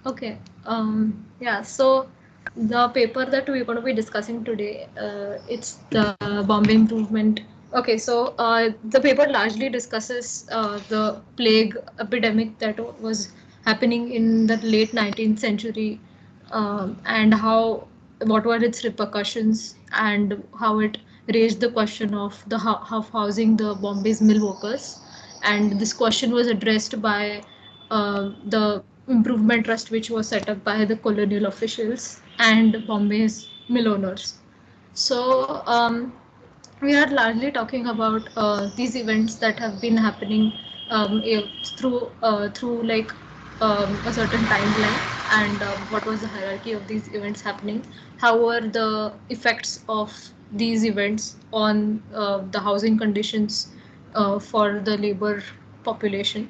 Okay. Yeah. So the paper that we're going to be discussing today, it's the Bombay Improvement. Okay. So the paper largely discusses the plague epidemic that was happening in the late 19th century, and how what were its repercussions and how it raised the question of of housing the Bombay's mill workers. And this question was addressed by the improvement trust which was set up by the colonial officials and Bombay's mill owners. So we are largely talking about these events that have been happening through like a certain timeline, and what was the hierarchy of these events happening, how were the effects of these events on the housing conditions for the labor population.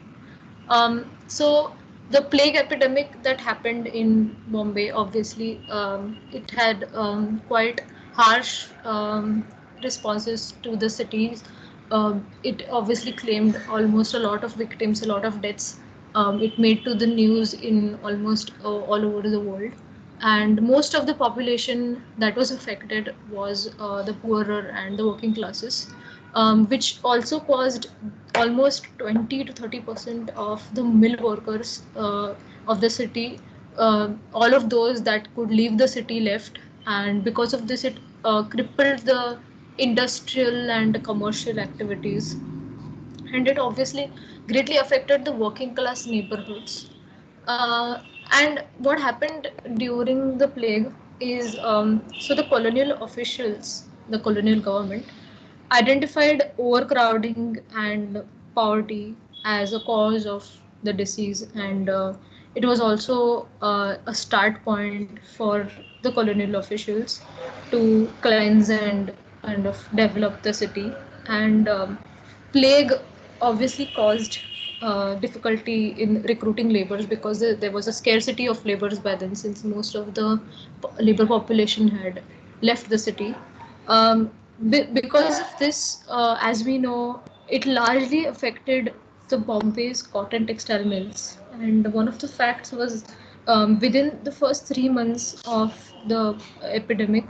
So the plague epidemic that happened in Bombay, obviously, it had quite harsh responses to the cities. It obviously claimed almost a lot of victims, a lot of deaths. It made to the news in almost all over the world, and most of the population that was affected was the poorer and the working classes, which also caused almost 20 to 30% of the mill workers of the city. All of those that could leave the city left, and because of this, it crippled the industrial and commercial activities, and it obviously greatly affected the working class neighborhoods. Uh, and what happened during the plague is, so the colonial officials, the colonial government, identified overcrowding and poverty as a cause of the disease, and it was also a start point for the colonial officials to cleanse and kind of develop the city. And plague obviously caused difficulty in recruiting laborers, because there was a scarcity of laborers by then, since most of the labor population had left the city. Um, because of this, as we know, it largely affected the Bombay's cotton textile mills. And one of the facts was, within the first 3 months of the epidemic,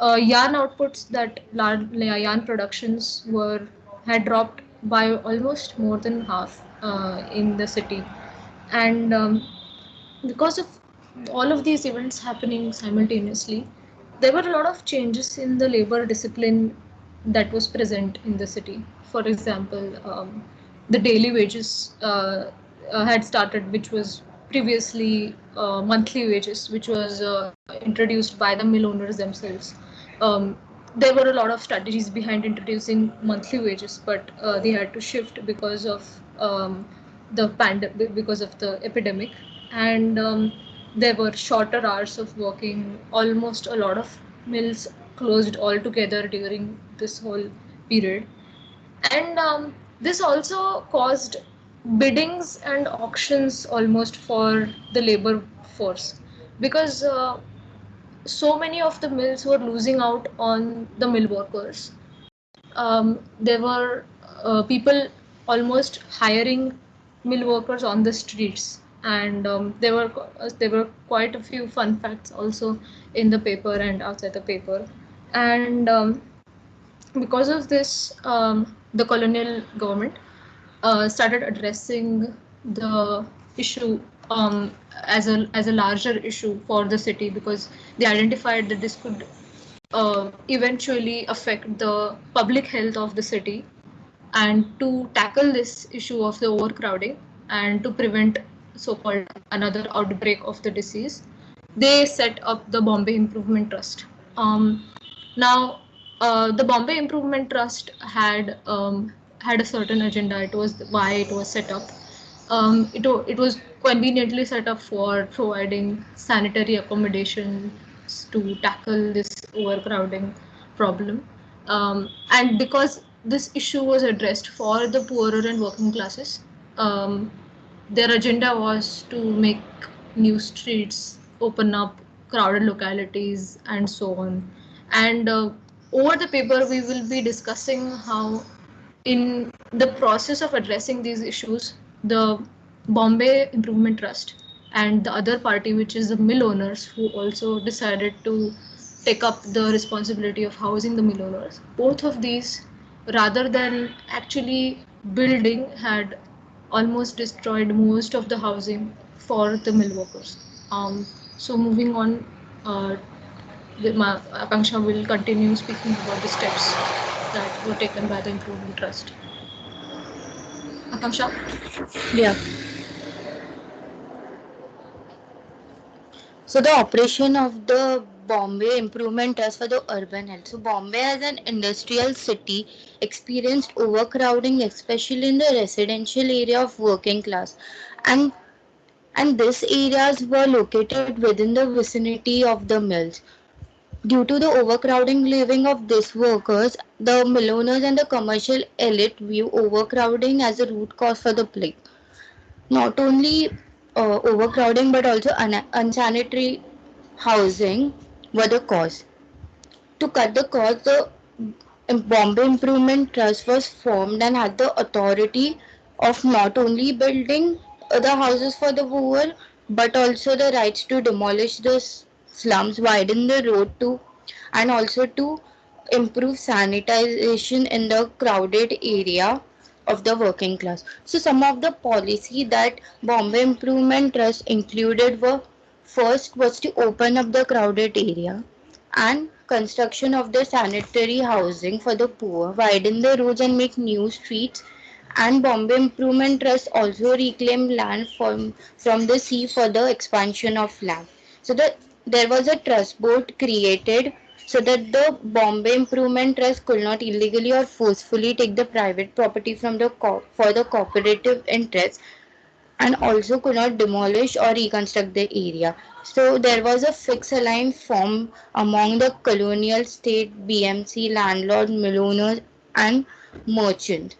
yarn outputs, yarn productions were had dropped by almost more than half in the city. And because of all of these events happening simultaneously, there were a lot of changes in the labor discipline that was present in the city. For example, the daily wages had started, which was previously monthly wages, which was introduced by the mill owners themselves. Um, there were a lot of strategies behind introducing monthly wages, but they had to shift because of because of the epidemic. And there were shorter hours of working. Almost a lot of mills closed altogether during this whole period. And this also caused biddings and auctions almost for the labor force, because so many of the mills were losing out on the mill workers. There were people almost hiring mill workers on the streets, and there were quite a few fun facts also in the paper and outside the paper. And because of this, the colonial government started addressing the issue as a larger issue for the city, because they identified that this could eventually affect the public health of the city. And to tackle this issue of the overcrowding and to prevent so-called another outbreak of the disease, they set up the Bombay Improvement Trust. Now, the Bombay Improvement Trust had a certain agenda. It was why it was set up. It was conveniently set up for providing sanitary accommodations to tackle this overcrowding problem. And because this issue was addressed for the poorer and working classes, um, their agenda was to make new streets, open up crowded localities, and so on. And over the paper, we will be discussing how, in the process of addressing these issues, the Bombay Improvement Trust and the other party, which is the mill owners, who also decided to take up the responsibility of housing the mill owners. Both of these, rather than actually building, had almost destroyed most of the housing for the mill workers. So moving on, uh, Akanksha will continue speaking about the steps that were taken by the Improvement Trust. Akanksha? Yeah. So the operation of the Bombay Improvement Trust for the urban health. So Bombay as an industrial city experienced overcrowding, especially in the residential area of working class, and these areas were located within the vicinity of the mills. Due to the overcrowding living of these workers, the millowners and the commercial elite view overcrowding as a root cause for the plague. Not only overcrowding but also unsanitary housing were the cause. To cut the cost, the Bombay Improvement Trust was formed and had the authority of not only building the houses for the poor but also the rights to demolish the slums, widen the road to, and also to improve sanitization in the crowded area of the working class. So some of the policy that Bombay Improvement Trust included were: first was to open up the crowded area and construction of the sanitary housing for the poor, widen the roads and make new streets. And Bombay Improvement Trust also reclaimed land from the sea for the expansion of land. So there was a trust board created so that the Bombay Improvement Trust could not illegally or forcefully take the private property from the for the cooperative interest, and also could not demolish or reconstruct the area. So there was a fixed alliance formed among the colonial state, BMC, landlord, millowners, and merchants.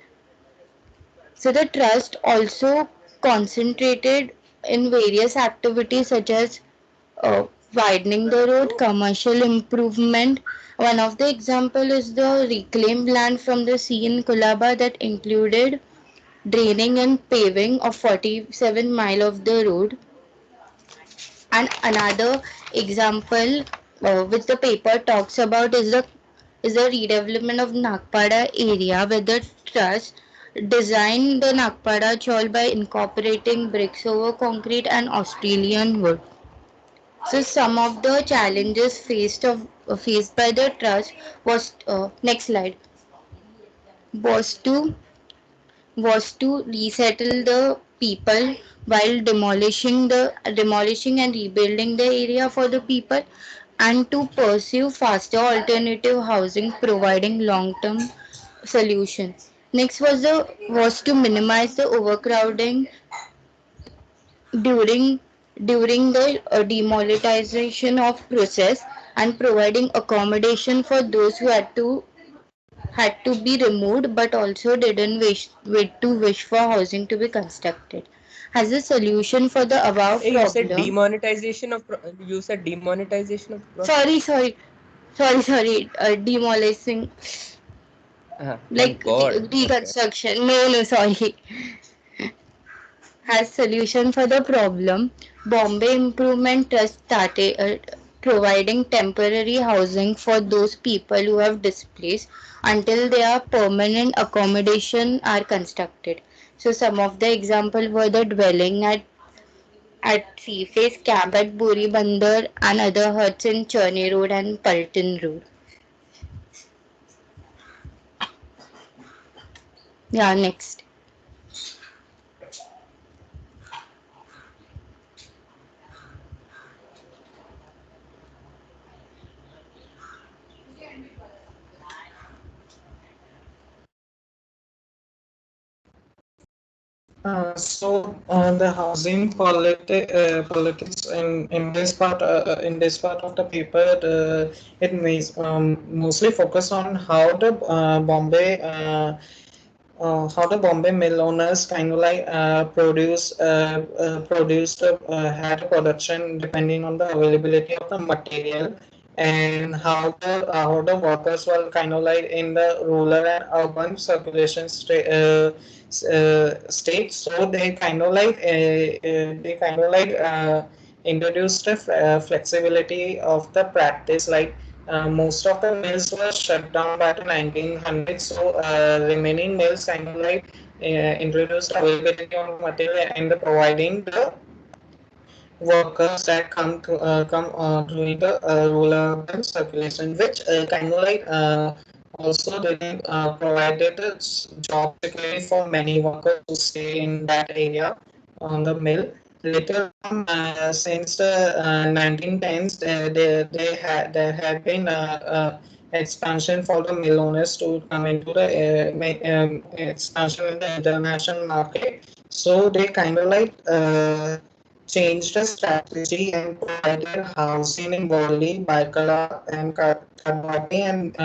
So the trust also concentrated in various activities such as uh, widening the road, commercial improvement. One of the example is the reclaimed land from the sea in Colaba that included draining and paving of 47 mile of the road. And another example which the paper talks about is the redevelopment of Nagpada area, where the trust designed the Nagpada chawl by incorporating bricks over concrete and Australian wood. So some of the challenges faced by the trust was next slide was to resettle the people while demolishing and rebuilding the area for the people, and to pursue faster alternative housing providing long term solutions. Next was to minimize the overcrowding during the demonetization of process, and providing accommodation for those who had to be removed but also didn't wish for housing to be constructed. As a solution for the above Hey, problem, you said demonetization of process. sorry, demolishing, Thank like God. Okay. reconstruction. No, sorry. As solution for the problem, Bombay Improvement Trust started providing temporary housing for those people who have displaced until their permanent accommodation are constructed. So some of the example were the dwelling at Seaface Camp at Buri Bandar and other huts in Churney Road and Palton Road. Yeah, next. The housing politics in this part of the paper, it means mostly focus on how the Bombay mill owners kind of like produced had a production depending on the availability of the material and how the workers were kind of like in the rural and urban circulation states. So they kind of like introduced a flexibility of the practice. Like most of the mills were shut down by the 1900s. So remaining mills kind of like introduced availability of material and providing the workers that come during the rural urban circulation, which kind of like also didn't provided the job security for many workers to stay in that area on the mill. Later on, since the 1910s, there had been expansion for the mill owners to come into the expansion in the international market. So they kind of like changed the strategy and provided housing in Worli, Baikala, and Kadwati, and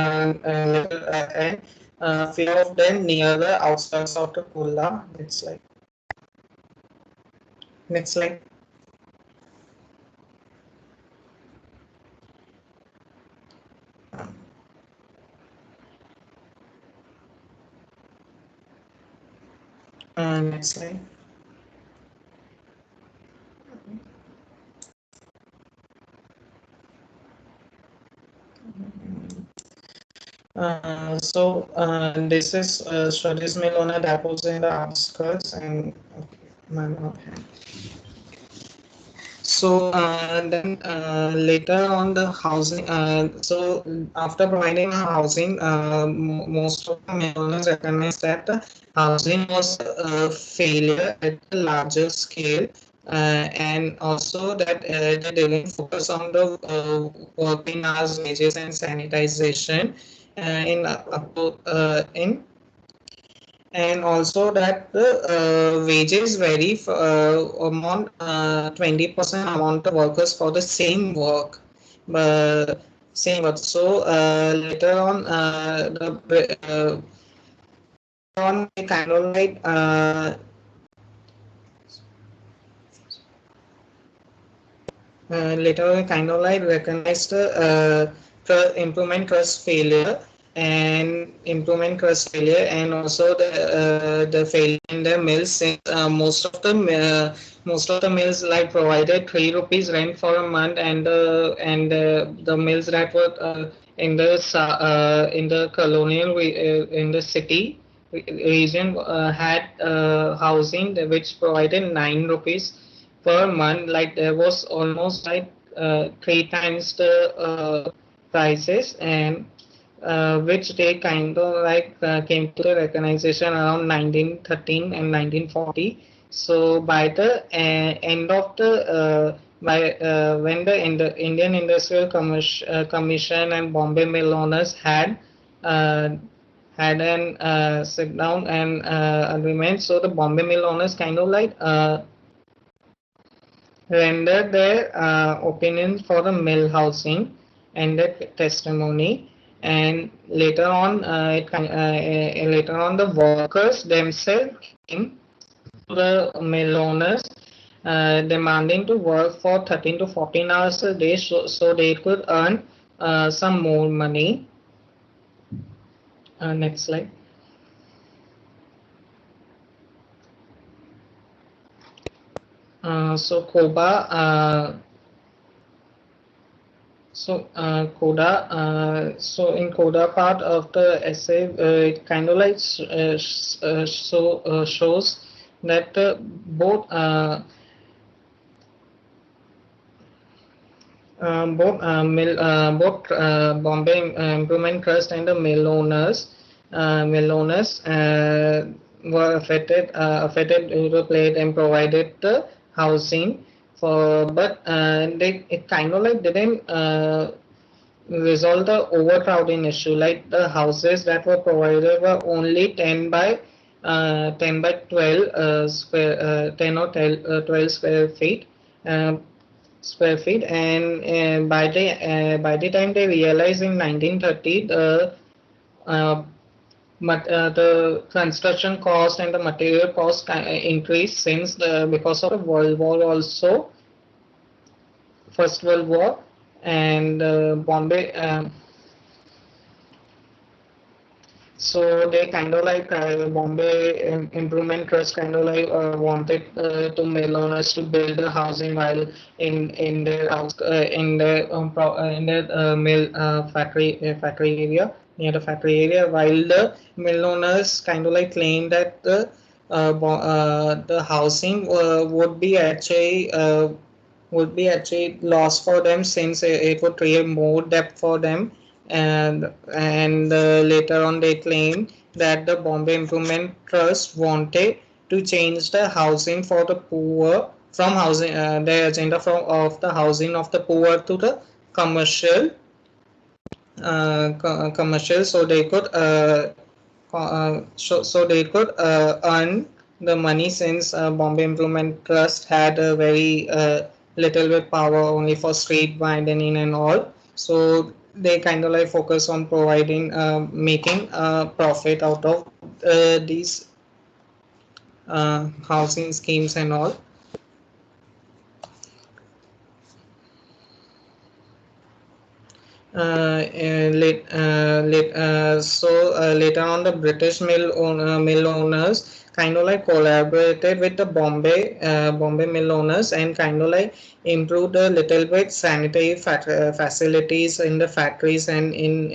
few of them near the outskirts of the Kulla. It's like next slide. Next slide. This is Swadesh Milona that was in the outskirts and okay, my not hand. So then later on the housing. So after providing housing, most of the Miloners recognized that the housing was a failure at a larger scale. And also that they didn't focus on the working hours, wages, and sanitization in and also that the wages vary among 20% amount of workers for the same work. Same work. So later on they kind of like later we kind of like recognized improvement trust failure and also the failure in the mills, since most of the mills like provided ₹3 rent for a month, and the mills that were in the in the city region had housing which provided ₹9 per month. Like there was almost like three times the prices, and which they kind of like came to the recognition around 1913 and 1940. So by the end of the by when the Indian Industrial Commission and Bombay Mill Owners uh, had an sit down and agreement, so the Bombay Mill Owners kind of like rendered their opinions for the mill housing and the testimony. And later on, later on, the workers themselves came to the mill owners, demanding to work for 13 to 14 hours a day, so they could earn some more money. Next slide. So Koba. So in Coda part of the essay, it kind of like shows that both Bombay Improvement Trust and the mill owners were affected due to plate and provided the housing for, but they it kind of like didn't resolve the overcrowding issue. Like the houses that were provided were only 10 by 12 10 or 12 square feet, and by the time they realized in 1930, uh, the construction cost and the material cost increased, since because of the World War also, First World War. and Bombay. So they kind of like Bombay Improvement Trust kind of like wanted to mill owners to build a housing while in their house in their mill factory area, near the factory area, while the mill owners kind of like claim that the housing would be actually lost for them, since it would create more debt for them. And later on they claimed that the Bombay Improvement Trust wanted to change the housing for the poor from housing their agenda from of the housing of the poor to the commercial commercial, so they could so they could earn the money, since Bombay Improvement Trust had a very little bit power only for street widening and all. So they kind of like focus on providing making profit out of these housing schemes and all. Later on, the British mill owners kind of like collaborated with the Bombay mill owners, and kind of like improved a little bit sanitary facilities in the factories and in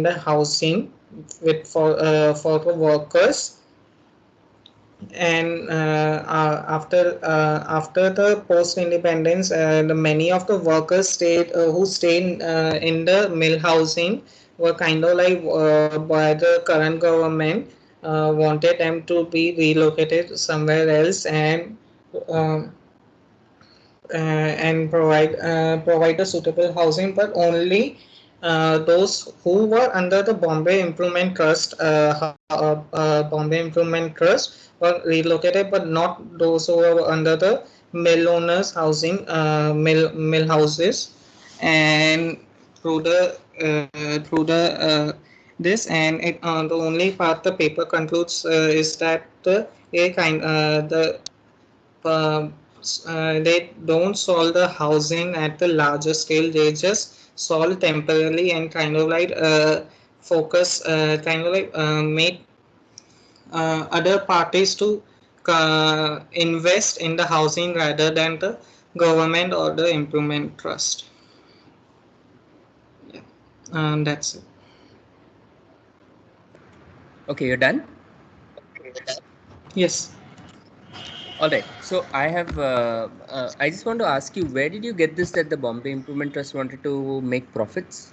the housing with for the workers. And after the post independence, the many of the workers stayed who stayed in the mill housing were kind of like by the current government wanted them to be relocated somewhere else, um, and provide a suitable housing, but only those who were under the Bombay Improvement Trust, Bombay Improvement Trust were relocated, but not those who were under the mill owners housing, mill houses. And through the this and it the only part the paper concludes is that uh, they don't solve the housing at the larger scale. They just solve temporarily and kind of like focus, kind of like make other parties to invest in the housing rather than the government or the improvement trust. Yeah, that's it. Okay, you're done? Yes. All right. So I have, I just want to ask you, where did you get this that the Bombay Improvement Trust wanted to make profits?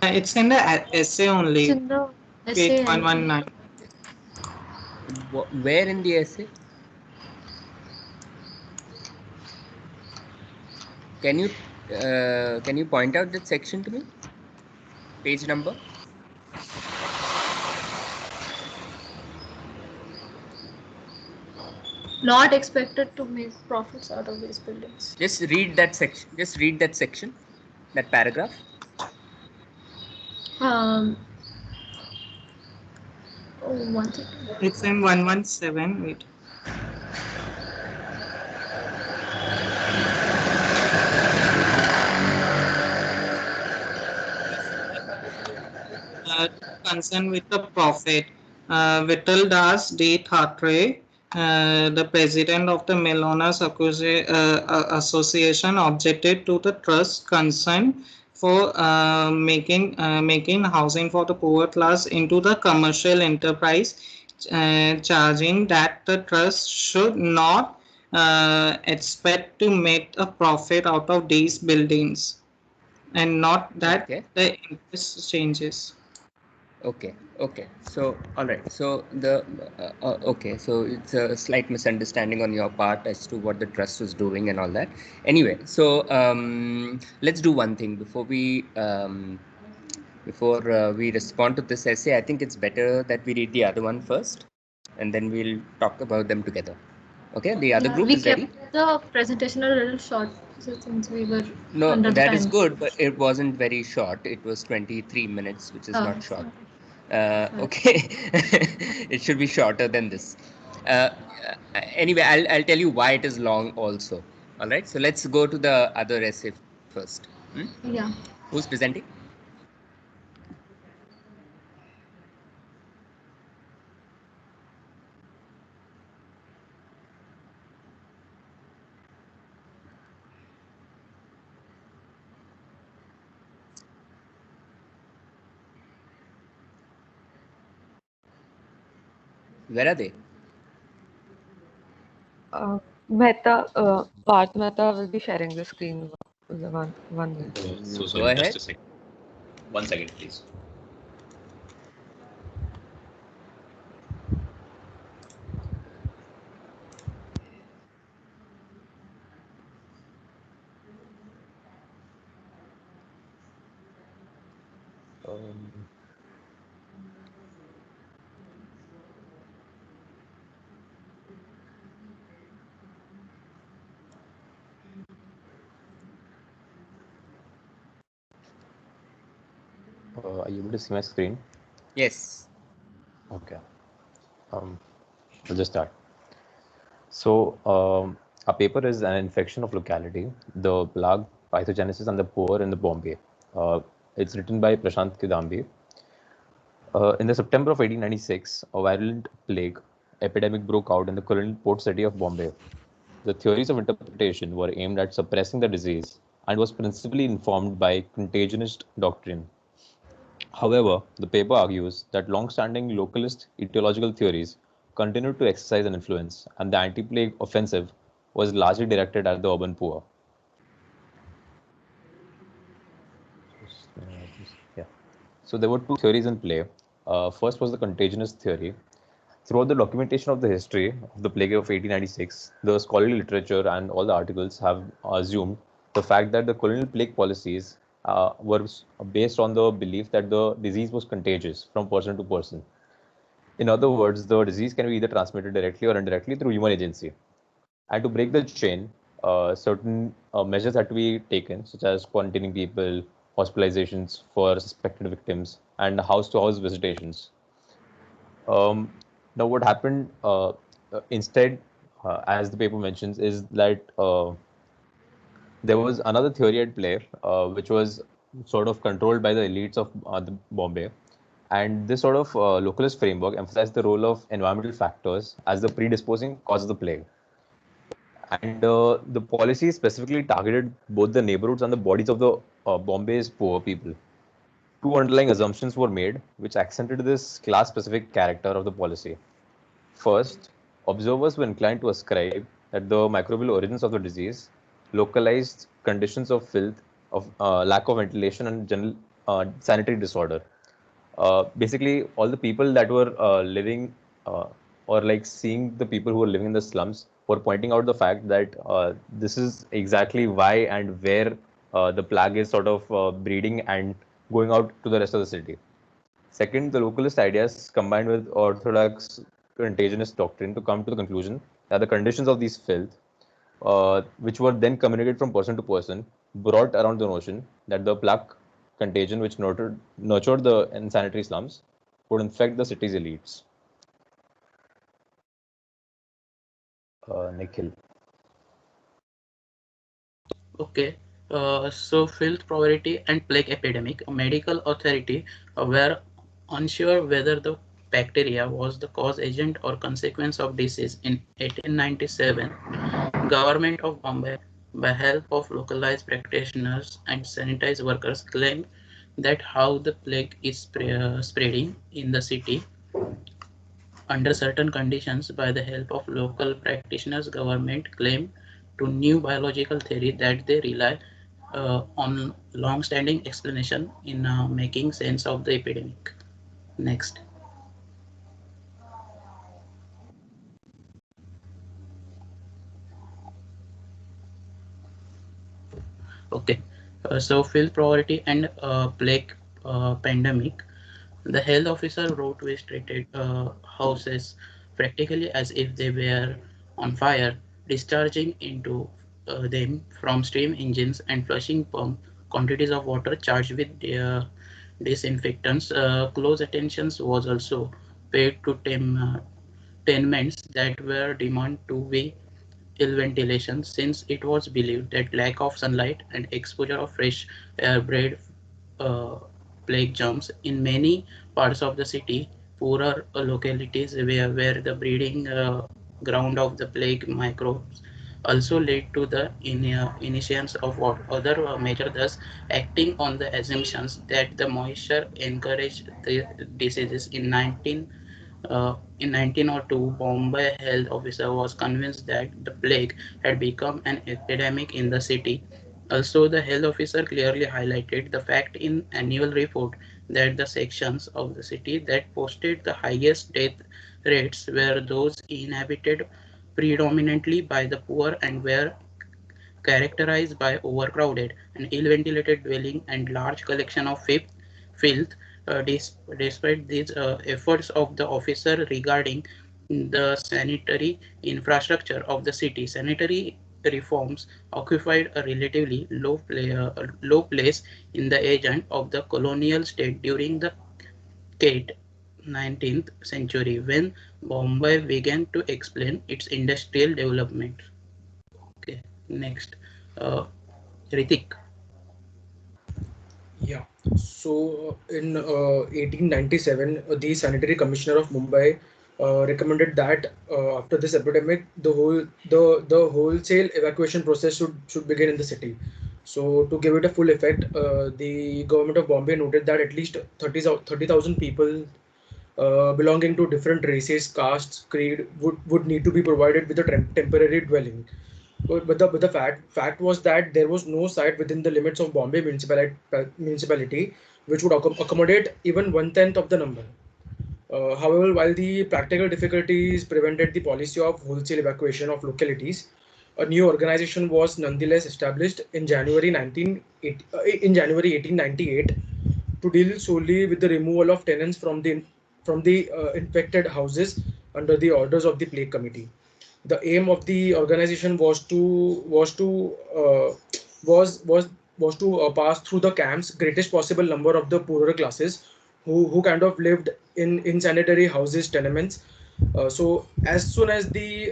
It's in the essay It's only, in the page essay. 119. Where in the essay? Can you point out that section to me? Page number? Not expected to make profits out of these buildings. Just read that section. Just read that section, that paragraph. Oh, one second. It's in 117. Wait. Concerned with the profit, Vittal Das D. Thatre, the president of the Mill Owners Association, objected to the trust concern for making housing for the poor class into the commercial enterprise, charging that the trust should not expect to make a profit out of these buildings, and not that the interest changes. Okay. So, all right. So okay. So it's a slight misunderstanding on your part as to what the trust was doing and all that. Anyway, so let's do one thing before we respond to this essay. I think it's better that we read the other one first, and then we'll talk about them together. Okay. The other group is ready. We kept the presentation a little short since we were No, under the that time. is good, but it wasn't very short. It was 23 minutes, which is not short. Okay. It should be shorter than this. Anyway, I'll tell you why it is long also. All right. So let's go to the other essay first. Yeah. Who's presenting? Where are they? Parth Mehta will be sharing the screen. One minute. So Go sorry, ahead. just a second. 1 second, please. Are you able to see my screen? Yes. Okay. I'll just start. So, our paper is an infection of locality, the plague pathogenesis and the poor in the Bombay. It's written by Prashant Kidambi. In the September of 1896, a virulent plague epidemic broke out in the colonial port city of Bombay. The theories of interpretation were aimed at suppressing the disease and was principally informed by contagionist doctrine. However, the paper argues that long-standing localist etiological theories continued to exercise an influence, and the anti-plague offensive was largely directed at the urban poor. Yeah. So there were two theories in play. First was the contagionist theory. Throughout the documentation of the history of the plague of 1896, the scholarly literature and all the articles have assumed the fact that the colonial plague policies were based on the belief that the disease was contagious from person to person. In other words, the disease can be either transmitted directly or indirectly through human agency. And to break the chain, certain measures had to be taken, such as quarantining people, hospitalizations for suspected victims, and house-to-house visitations. Now, what happened instead, as the paper mentions, is that there was another theory at play, which was sort of controlled by the elites of the Bombay. And this sort of localist framework emphasized the role of environmental factors as the predisposing cause of the plague. And the policy specifically targeted both the neighborhoods and the bodies of the Bombay's poor people. Two underlying assumptions were made, which accented this class-specific character of the policy. First, observers were inclined to ascribe that the microbial origins of the disease, localized conditions of filth, of lack of ventilation, and general sanitary disorder. Basically, all the people that were living or like seeing the people who were living in the slums were pointing out the fact that this is exactly why and where the plague is sort of breeding and going out to the rest of the city. Second, the localist ideas combined with orthodox contagionist doctrine to come to the conclusion that the conditions of these filth, which were then communicated from person to person, brought around the notion that the plague contagion, which nurtured the insanitary slums, would infect the city's elites. Nikhil. Okay, so filth, poverty, and plague epidemic. A medical authority were unsure whether the bacteria was the cause agent or consequence of disease. In 1897, government of Bombay, by help of localized practitioners and sanitized workers, claimed that how the plague is spreading in the city under certain conditions. By the help of local practitioners, government claim to new biological theory that they rely on long-standing explanation in making sense of the epidemic. Next. Okay, so filth, poverty, and plague pandemic. The health officer wrote we treated houses practically as if they were on fire, discharging into them from steam engines and flushing pump quantities of water charged with disinfectants. Close attention was also paid to tenements that were deemed to be ill ventilation, since it was believed that lack of sunlight and exposure of fresh air bred uh, plague germs. In many parts of the city, poorer localities where the breeding ground of the plague microbes also led to the initiation of what other major, thus acting on the assumptions that the moisture encouraged the diseases. In 1902, Bombay health officer was convinced that the plague had become an epidemic in the city. Also, the health officer clearly highlighted the fact in annual report that the sections of the city that posted the highest death rates were those inhabited predominantly by the poor and were characterized by overcrowded and ill-ventilated dwelling and large collection of filth. Despite these efforts of the officer regarding the sanitary infrastructure of the city, sanitary reforms occupied a relatively low place in the agenda of the colonial state during the late 19th century, when Bombay began to explain its industrial development. Okay, next. Uh, Ritik. Yeah. So in 1897, the Sanitary Commissioner of Mumbai recommended that after this epidemic, the wholesale evacuation process should begin in the city. So to give it a full effect, the government of Bombay noted that at least 30,000 people belonging to different races, castes, creed would need to be provided with a temporary dwelling. But the fact was that there was no site within the limits of Bombay municipality which would accommodate even 1/10 of the number. However, while the practical difficulties prevented the policy of wholesale evacuation of localities, a new organization was nonetheless established in January 1898 to deal solely with the removal of tenants from the infected houses under the orders of the plague committee. The aim of the organization was to pass through the camps greatest possible number of the poorer classes who kind of lived in insanitary houses, tenements. So as soon as the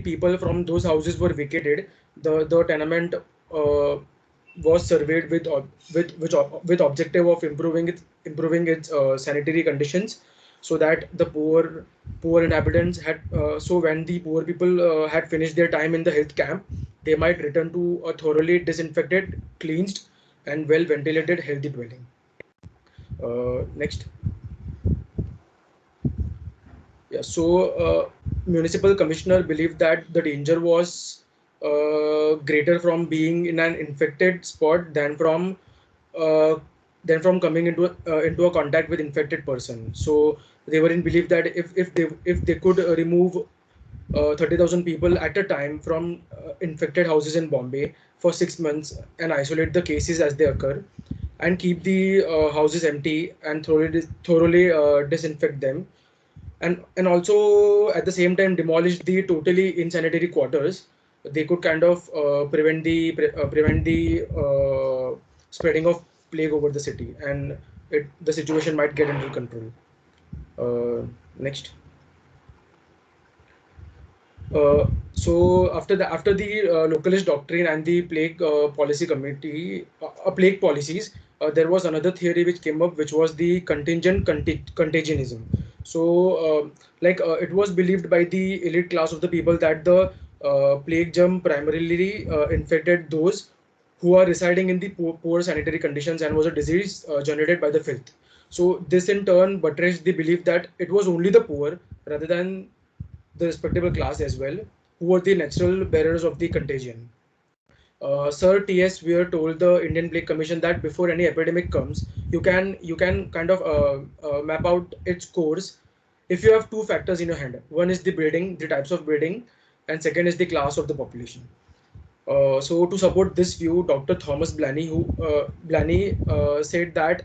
people from those houses were vacated, the tenement was surveyed with objective of improving its sanitary conditions, so that the poor inhabitants had so when the poor people had finished their time in the health camp, they might return to a thoroughly disinfected, cleansed, and well ventilated healthy dwelling. Next. Yeah, so municipal commissioner believed that the danger was greater from being in an infected spot uh, than from coming into a contact with infected person. So they were in belief that if they could remove 30,000 people at a time from infected houses in Bombay for 6 months and isolate the cases as they occur, and keep the houses empty and thoroughly disinfect them, and also at the same time demolish the totally insanitary quarters, they could kind of prevent the spreading of plague over the city, and the situation might get under control. Next. So after the localist doctrine and the plague policy committee, plague policies, there was another theory which came up, which was the contingent contagionism. So, it was believed by the elite class of the people that the plague germ primarily infected those who are residing in the poor sanitary conditions, and was a disease generated by the filth. So this in turn buttressed the belief that it was only the poor, rather than the respectable class as well, who were the natural bearers of the contagion. Sir T.S. Weir told the Indian Plague Commission that before any epidemic comes, you can kind of map out its course if you have two factors in your hand. One is the breeding, the types of breeding, and second is the class of the population. So to support this view, Dr. Thomas Blaney said that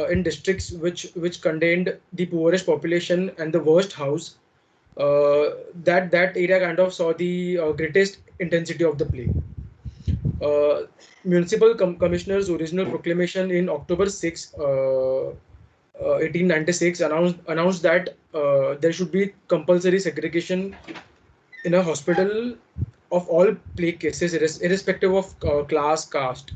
in districts which contained the poorest population and the worst house, that area kind of saw the greatest intensity of the plague. Municipal Commissioner's original proclamation in October 6, 1896 announced that there should be compulsory segregation in a hospital of all plague cases, irrespective of class, caste.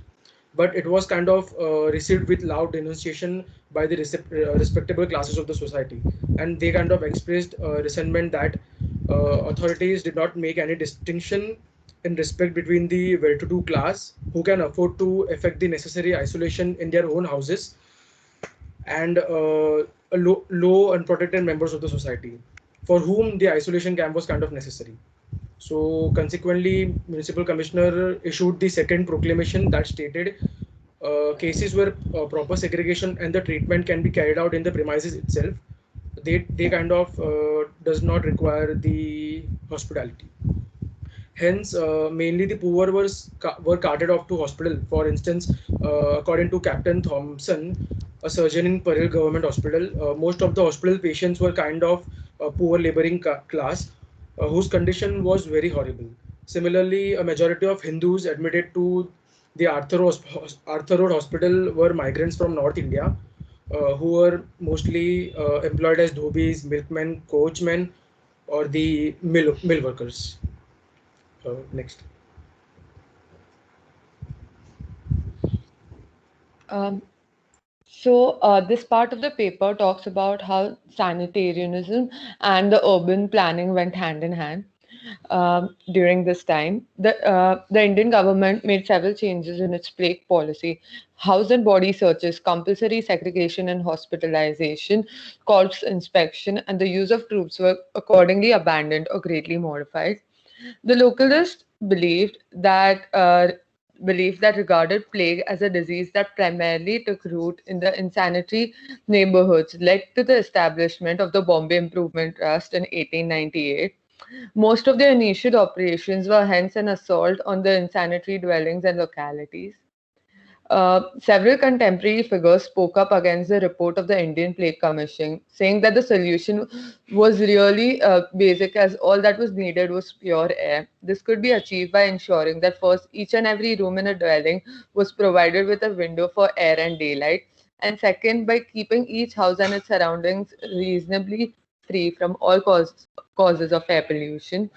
But it was kind of received with loud denunciation by the respectable classes of the society, and they kind of expressed resentment that authorities did not make any distinction in respect between the well-to-do class who can afford to effect the necessary isolation in their own houses and low unprotected members of the society for whom the isolation camp was kind of necessary. So consequently, municipal commissioner issued the second proclamation that stated cases where proper segregation and the treatment can be carried out in the premises itself, they kind of does not require the hospitality. Hence, mainly the poor were carted off to hospital. For instance, according to Captain Thompson, a surgeon in Parel Government Hospital, most of the hospital patients were kind of poor laboring class, whose condition was very horrible. Similarly, a majority of Hindus admitted to the Arthur Road Hospital were migrants from North India, who were mostly employed as dhobis, milkmen, coachmen, or the mill workers. Next. Um, this part of the paper talks about how sanitarianism and the urban planning went hand in hand. During this time, the Indian government made several changes in its plague policy. House and body searches, compulsory segregation and hospitalization, corpse inspection, and the use of troops were accordingly abandoned or greatly modified. The localists believed that regarded plague as a disease that primarily took root in the insanitary neighborhoods led to the establishment of the Bombay Improvement Trust in 1898. Most of their initial operations were hence an assault on the insanitary dwellings and localities. Several contemporary figures spoke up against the report of the Indian Plague Commission, saying that the solution was really basic as all that was needed was pure air. This could be achieved by ensuring that first, each and every room in a dwelling was provided with a window for air and daylight, and second, by keeping each house and its surroundings reasonably free from all causes of air pollution.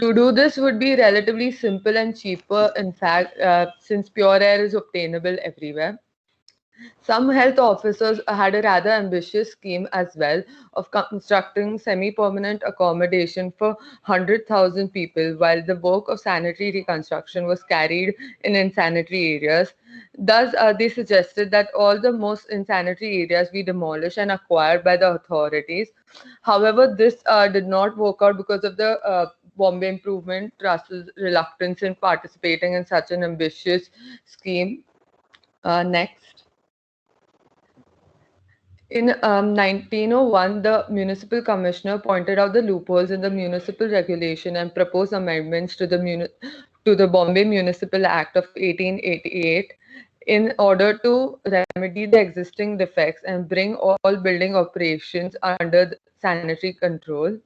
To do this would be relatively simple and cheaper, in fact, since pure air is obtainable everywhere. Some health officers had a rather ambitious scheme as well of constructing semi permanent accommodation for 100,000 people, while the work of sanitary reconstruction was carried in insanitary areas. Thus, they suggested that all the most insanitary areas be demolished and acquired by the authorities. However, this did not work out because of the Bombay Improvement Trust's reluctance in participating in such an ambitious scheme. Next. In 1901, the municipal commissioner pointed out the loopholes in the municipal regulation and proposed amendments to the Bombay Municipal Act of 1888 in order to remedy the existing defects and bring all building operations under sanitary control.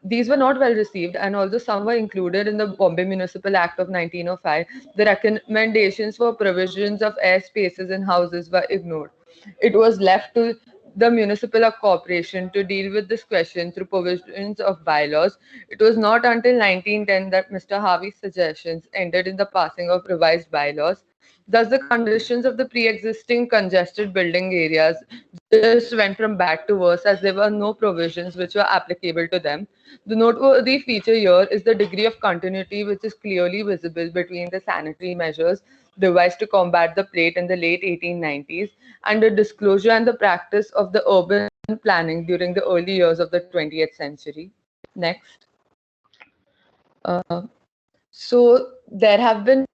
These were not well received, and although some were included in the Bombay Municipal Act of 1905, the recommendations for provisions of air spaces in houses were ignored. It was left to the municipal corporation to deal with this question through provisions of bylaws. It was not until 1910 that Mr. Harvey's suggestions ended in the passing of revised bylaws. Thus, the conditions of the pre-existing congested building areas just went from bad to worse as there were no provisions which were applicable to them. The noteworthy feature here is the degree of continuity which is clearly visible between the sanitary measures devised to combat the plague in the late 1890s and the disclosure and the practice of the urban planning during the early years of the 20th century. Next. So there have been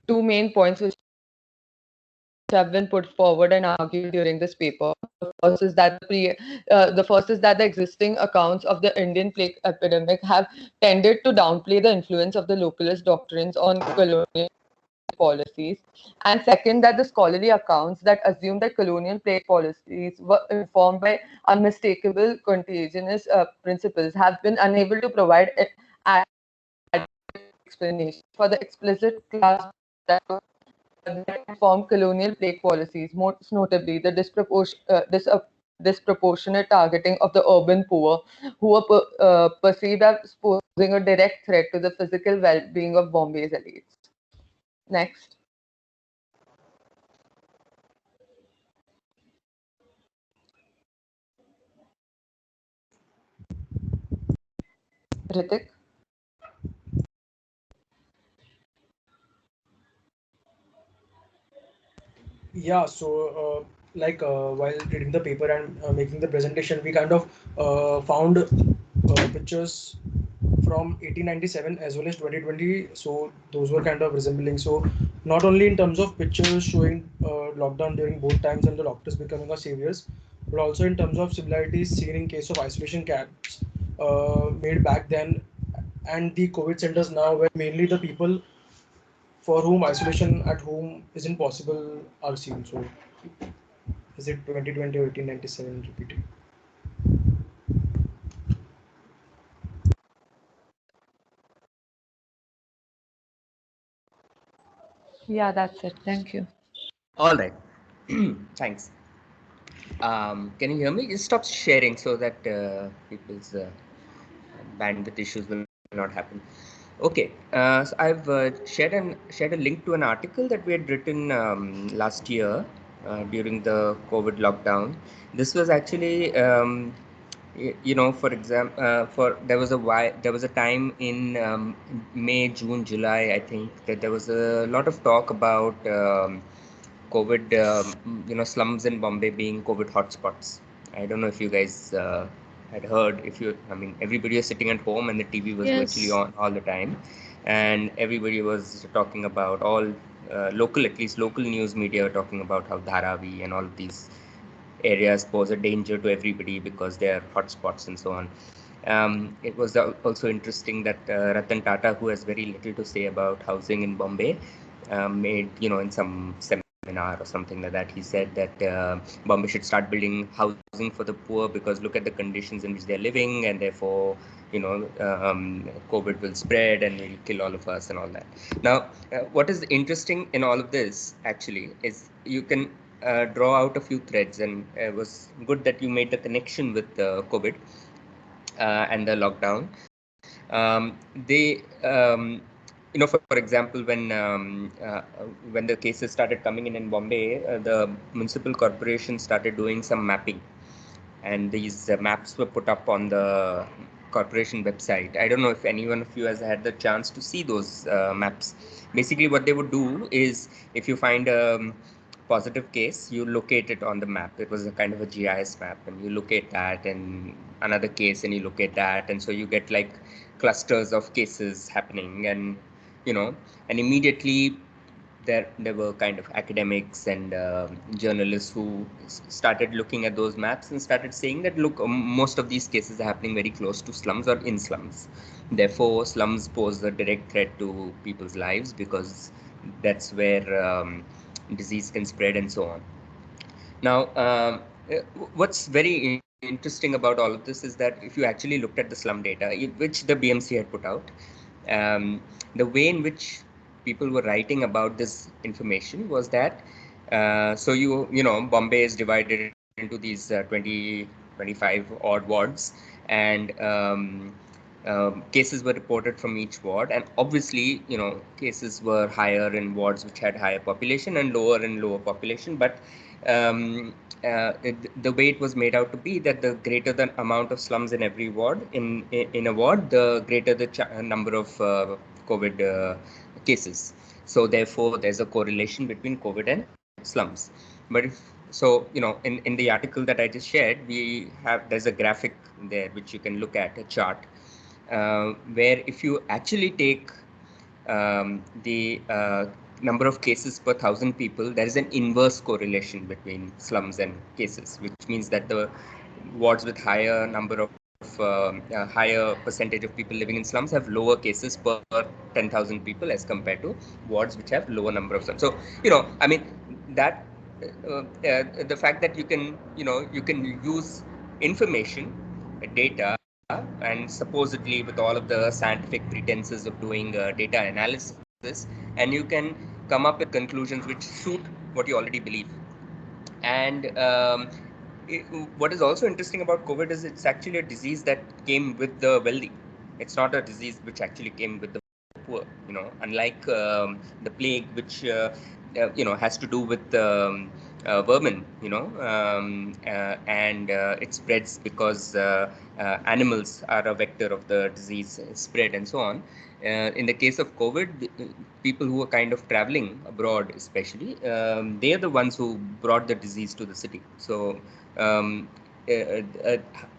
two main points which have been put forward and argued during this paper. The first is that the existing accounts of the Indian plague epidemic have tended to downplay the influence of the localist doctrines on colonial policies, and second, that the scholarly accounts that assume that colonial plague policies were informed by unmistakable contagious principles have been unable to provide explanation for the explicit class that informed colonial plague policies, most notably the disproportionate targeting of the urban poor, who are perceived as posing a direct threat to the physical well-being of Bombay's elites. Next. Ritik? Yeah, so while reading the paper and making the presentation, we kind of found pictures from 1897 as well as 2020. So those were kind of resembling. So not only in terms of pictures showing lockdown during both times and the doctors becoming our saviors, but also in terms of similarities seen in case of isolation camps made back then and the COVID centers now, where mainly the people for whom isolation at home isn't possible are seen. So is it 2020 or 1897 repeating? Yeah, that's it. Thank you. All right. Thanks. Can you hear me? Just stop sharing so that people's bandwidth issues will not happen. Okay. So I've shared a link to an article that we had written last year during the COVID lockdown. This was actually for example, there was a time in May, June, July, I think, that there was a lot of talk about COVID, slums in Bombay being COVID hotspots. I don't know if you guys had heard. Everybody was sitting at home and the TV was virtually on all the time, and everybody was talking about at least local news media were talking about how Dharavi and all of these areas pose a danger to everybody because they are hotspots and so on. It was also interesting that Ratan Tata, who has very little to say about housing in Bombay, made, in some seminar or something like that, he said that Bombay should start building housing for the poor because look at the conditions in which they're living, and therefore, COVID will spread and will kill all of us and all that. Now, what is interesting in all of this actually is you can draw out a few threads, and it was good that you made the connection with COVID and the lockdown. For example, when the cases started coming in Bombay, the municipal corporation started doing some mapping, and these maps were put up on the corporation website. I don't know if anyone of you has had the chance to see those maps. Basically, what they would do is, if you find a positive case, you locate it on the map. It was a kind of a GIS map, and you locate that, and another case, and you locate that, and so you get like clusters of cases happening, and and immediately there were kind of academics and journalists who started looking at those maps and started saying that, look, most of these cases are happening very close to slums or in slums. Therefore, slums pose a direct threat to people's lives because that's where disease can spread and so on. Now, what's very interesting about all of this is that if you actually looked at the slum data, which the BMC had put out, the way in which people were writing about this information was that Bombay is divided into these 25 odd wards, and cases were reported from each ward, and obviously cases were higher in wards which had higher population and lower in lower population, but the way it was made out to be that the greater the amount of slums in every ward, in a ward, the greater the number of COVID cases. So therefore, there's a correlation between COVID and slums. But in the article that I just shared, there's a graphic there which you can look at, a chart, where if you actually take the number of cases per 1,000 people, there is an inverse correlation between slums and cases, which means that the wards with higher number of higher percentage of people living in slums have lower cases per 10,000 people as compared to wards which have lower number of slums. So that the fact that you can use information, data, and supposedly with all of the scientific pretenses of doing data analysis, and you can come up with conclusions which suit what you already believe. And what is also interesting about COVID is it's actually a disease that came with the wealthy. It's not a disease which actually came with the poor. Unlike the plague, which has to do with vermin. And it spreads because animals are a vector of the disease spread and so on. In the case of COVID, people who are kind of traveling abroad, especially, they are the ones who brought the disease to the city. So it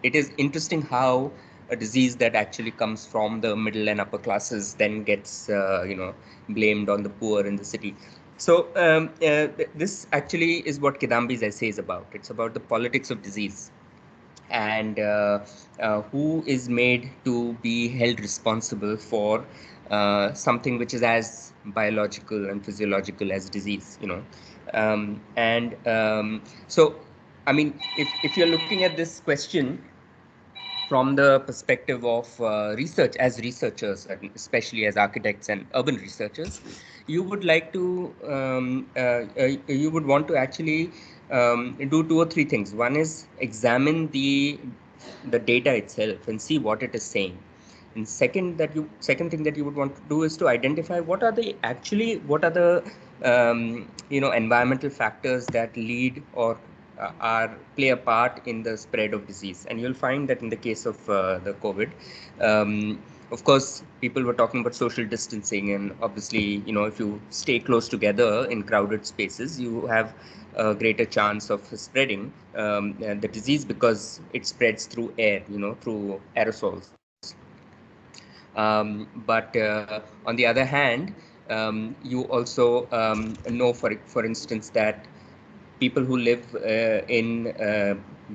is interesting how a disease that actually comes from the middle and upper classes then gets blamed on the poor in the city. So this actually is what Kidambi's essay is about. It's about the politics of disease and who is made to be held responsible for something which is as biological and physiological as disease. So I mean, if you're looking at this question from the perspective of research, as researchers, and especially as architects and urban researchers, you would like to, you would want to actually do 2 or 3 things. One is examine the data itself and see what it is saying. And second thing that you would want to do is to identify what are the environmental factors that lead or play a part in the spread of disease. And you'll find that in the case of the COVID, of course, people were talking about social distancing, and obviously, if you stay close together in crowded spaces, you have a greater chance of spreading the disease because it spreads through air, through aerosols. But on the other hand, you also know, for instance, that people who live in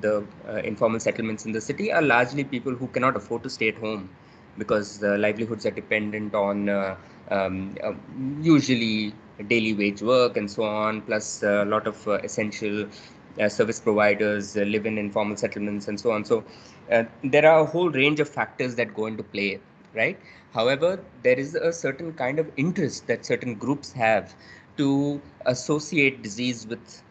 the informal settlements in the city are largely people who cannot afford to stay at home because the livelihoods are dependent on usually daily wage work and so on, plus a lot of essential service providers live in informal settlements and so on. So there are a whole range of factors that go into play, right? However, there is a certain kind of interest that certain groups have to associate disease with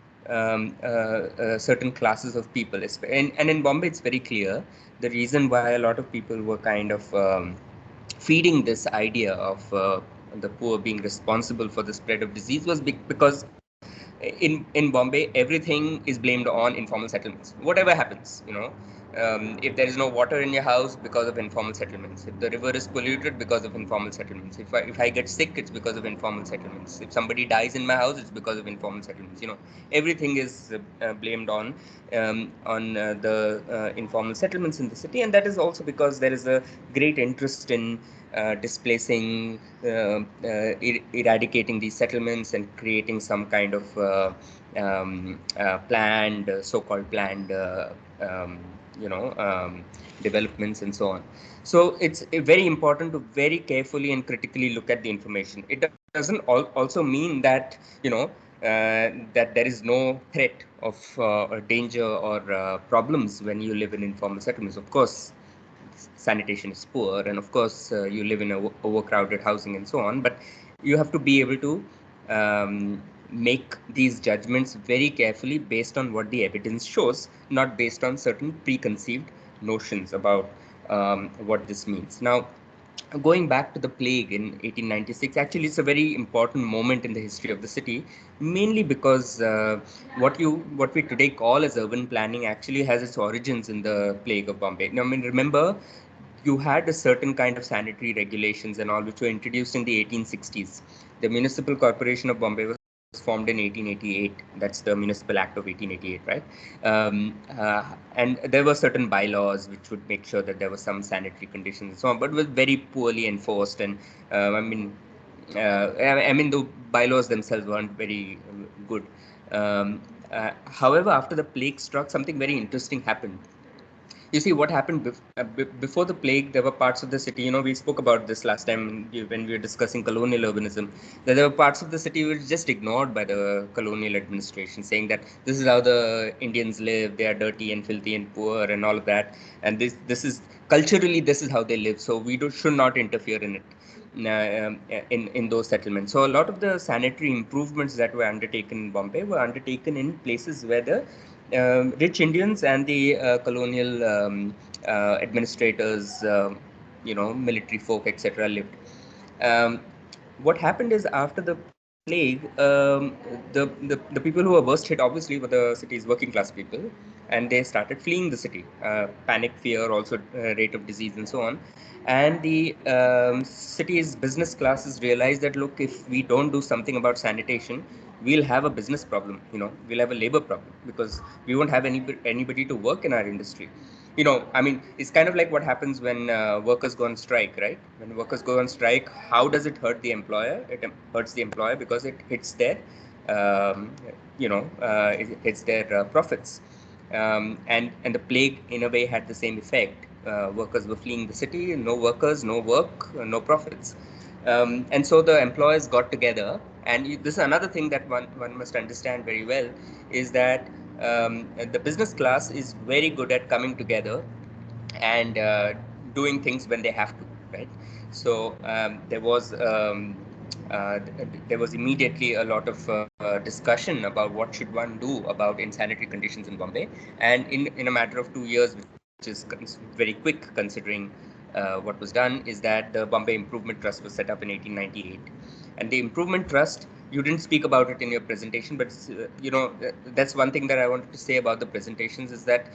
certain classes of people. And in Bombay, it's very clear the reason why a lot of people were kind of feeding this idea of the poor being responsible for the spread of disease was because in Bombay, everything is blamed on informal settlements. Whatever happens, if there is no water in your house, because of informal settlements. If the river is polluted, because of informal settlements. If I get sick, it's because of informal settlements. If somebody dies in my house, it's because of informal settlements. Everything is blamed on the informal settlements in the city, and that is also because there is a great interest in displacing, eradicating these settlements and creating some kind of planned, so-called planned, developments and so on. So it's very important to very carefully and critically look at the information. It doesn't also mean that, that there is no threat of danger or problems when you live in informal settlements. Of course, sanitation is poor, and of course you live in overcrowded housing and so on, but you have to be able to make these judgments very carefully based on what the evidence shows, not based on certain preconceived notions about what this means. Now, going back to the plague in 1896, actually it's a very important moment in the history of the city, mainly because what we today call as urban planning actually has its origins in the plague of Bombay. Now, I mean, remember, you had a certain kind of sanitary regulations and all which were introduced in the 1860s. The Municipal Corporation of Bombay was formed in 1888. That's the Municipal Act of 1888, right? And there were certain bylaws which would make sure that there were some sanitary conditions and so on, but was very poorly enforced. And I mean, the bylaws themselves weren't very good. However, after the plague struck, something very interesting happened. You see, what happened before the plague, there were parts of the city, we spoke about this last time when we were discussing colonial urbanism, that there were parts of the city which were just ignored by the colonial administration, saying that this is how the Indians live, they are dirty and filthy and poor and all of that. And this is culturally, this is how they live. So we should not interfere in it. In those settlements. So a lot of the sanitary improvements that were undertaken in Bombay were undertaken in places where the rich Indians and the colonial administrators, military folk, etc., lived. What happened is after the plague, the people who were worst hit obviously were the city's working class people, and they started fleeing the city. Panic, fear, also rate of disease, and so on. And the city's business classes realized that, look, if we don't do something about sanitation, we'll have a business problem. We'll have a labor problem because we won't have anybody to work in our industry. I mean, it's kind of like what happens when workers go on strike, right? When workers go on strike, how does it hurt the employer? It hurts the employer because it hits their, it hits their profits. And the plague, in a way, had the same effect. Workers were fleeing the city, no workers, no work, no profits. And so the employers got together, and this is another thing that one must understand very well, is that the business class is very good at coming together and doing things when they have to, right? So there was immediately a lot of discussion about what should one do about insanitary conditions in Bombay, and in a matter of 2 years, which is very quick considering what was done, is that the Bombay Improvement Trust was set up in 1898. And the Improvement Trust, you didn't speak about it in your presentation, but that's one thing that I wanted to say about the presentations, is that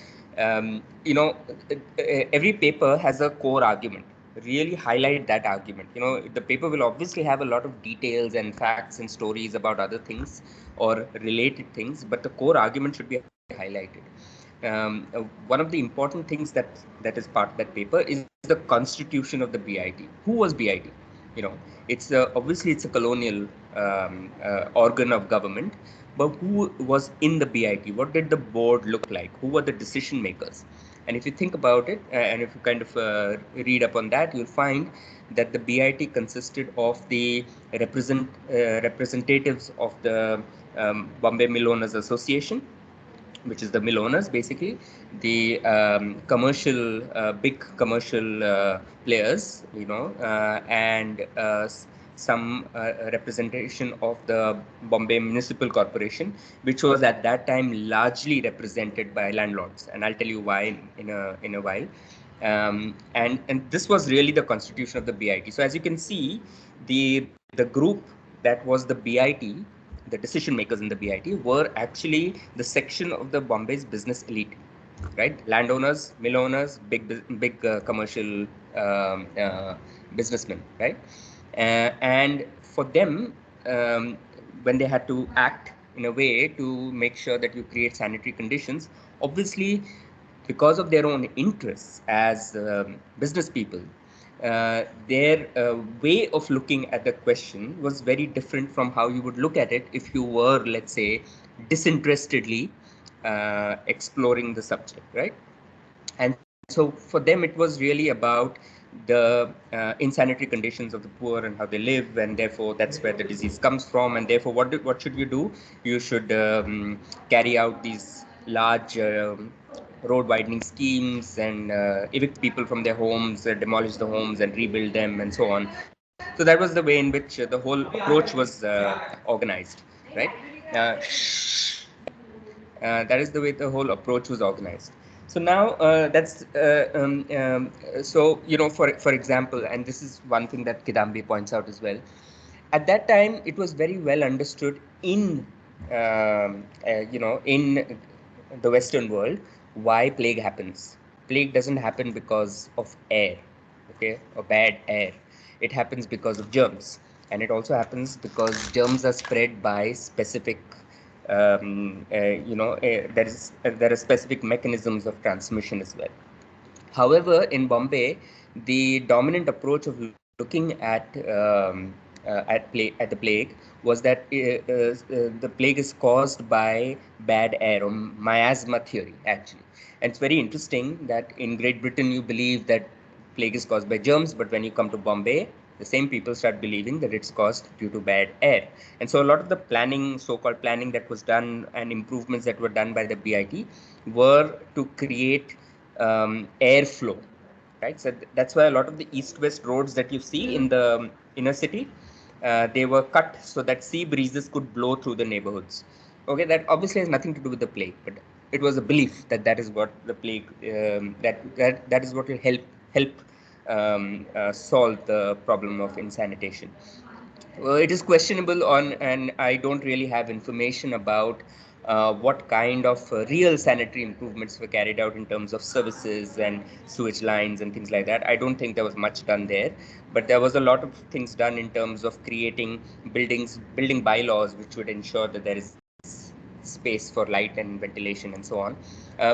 every paper has a core argument. Really highlight that argument. The paper will obviously have a lot of details and facts and stories about other things or related things, but the core argument should be highlighted. One of the important things that is part of that paper is the constitution of the BIT. Who was BIT? It's obviously it's a colonial organ of government, but who was in the BIT? What did the board look like? Who were the decision makers? And if you think about it, and if you kind of read up on that, you'll find that the BIT consisted of the representatives of the Bombay Mill Owners Association, which is the mill owners, basically, the big commercial players, and some representation of the Bombay Municipal Corporation, which was at that time largely represented by landlords, and I'll tell you why in a while. And this was really the constitution of the BIT. So as you can see, the group that was the BIT, the decision makers in the BIT, were actually the section of the Bombay's business elite, right? Landowners, mill owners, big commercial businessmen, right? And for them, when they had to act in a way to make sure that you create sanitary conditions, obviously, because of their own interests as business people, their way of looking at the question was very different from how you would look at it if you were, let's say, disinterestedly exploring the subject, right? And so for them, it was really about the insanitary conditions of the poor and how they live, and therefore that's where the disease comes from. And therefore, what should you do? You should carry out these large road widening schemes and evict people from their homes, demolish the homes and rebuild them, and so on. So that was the way in which the whole approach was organized, right? That is the way the whole approach was organized. So now so for example, and this is one thing that Kidambi points out as well. At that time, it was very well understood in in the Western world why plague happens. Plague doesn't happen because of air, okay, or bad air. It happens because of germs, and it also happens because germs are spread by specific there are specific mechanisms of transmission as well. However, in Bombay, the dominant approach of looking at the plague was that the plague is caused by bad air, or miasma theory, actually. And it's very interesting that in Great Britain you believe that plague is caused by germs, but when you come to Bombay, the same people start believing that it's caused due to bad air. And so a lot of the planning, so-called planning that was done and improvements that were done by the BIT were to create airflow, right? So that's why a lot of the east-west roads that you see in the inner city, they were cut so that sea breezes could blow through the neighborhoods. Okay, that obviously has nothing to do with the plague, but it was a belief that that is what the plague that is what will help solve the problem of insanitation. Well, it is questionable on, and I don't really have information about what kind of real sanitary improvements were carried out in terms of services and sewage lines and things like that. I don't think there was much done there, but there was a lot of things done in terms of creating building bylaws, which would ensure that there is space for light and ventilation and so on,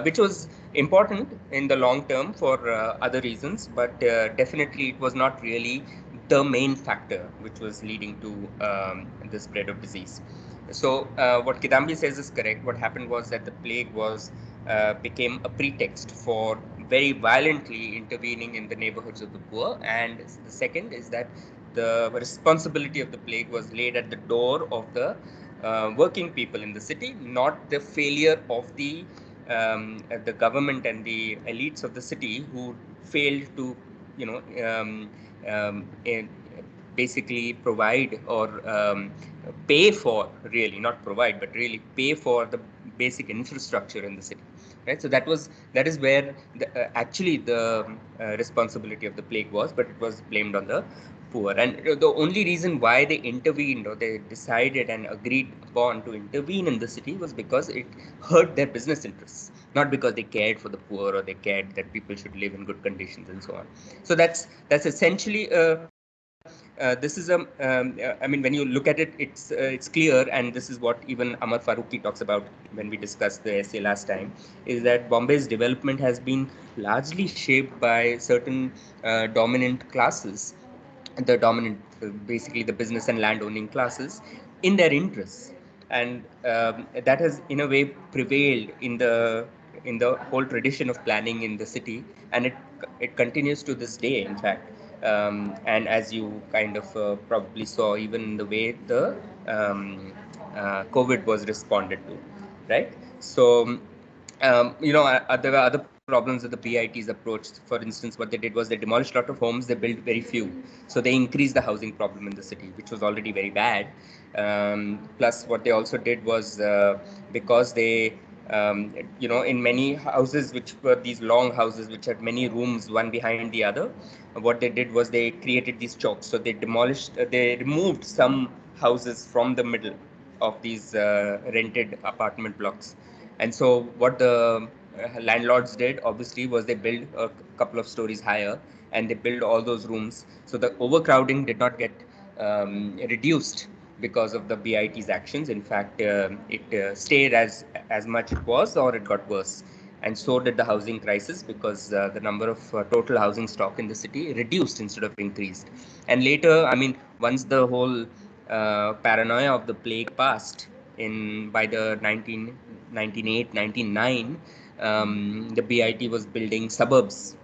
which was important in the long term for other reasons, but definitely it was not really the main factor which was leading to the spread of disease. So what Kidambi says is correct. What happened was that the plague was became a pretext for very violently intervening in the neighborhoods of the poor, and the second is that the responsibility of the plague was laid at the door of the working people in the city, not the failure of the government and the elites of the city who failed to, you know, basically provide or pay for, really not provide, but really pay for the basic infrastructure in the city. Right, so that is where actually the responsibility of the plague was, but it was blamed on the poor. And the only reason why they intervened or they decided and agreed upon to intervene in the city was because it hurt their business interests, not because they cared for the poor or they cared that people should live in good conditions and so on. So that's essentially this is a I mean, when you look at it, it's clear, and this is what even Amar Farooqi talks about when we discussed the essay last time, is that Bombay's development has been largely shaped by certain dominant classes, the dominant basically the business and land owning classes, in their interests, and that has in a way prevailed in the whole tradition of planning in the city, and it continues to this day, in fact. And as you kind of probably saw, even the way the COVID was responded to, right? So there were other problems with the BIT's approach. For instance, what they did was they demolished a lot of homes, they built very few. So they increased the housing problem in the city, which was already very bad. Plus, what they also did was because they, in many houses, which were these long houses, which had many rooms, one behind the other, what they did was they created these chokes. So they they removed some houses from the middle of these rented apartment blocks. And so what the landlords did, obviously, was they built a couple of stories higher, and they built all those rooms. So the overcrowding did not get reduced because of the BIT's actions. In fact, it stayed as much it was, or it got worse. And so did the housing crisis, because the number of total housing stock in the city reduced instead of increased. And later, I mean, once the whole paranoia of the plague passed by the 1998, 1999, the BIT was building suburbs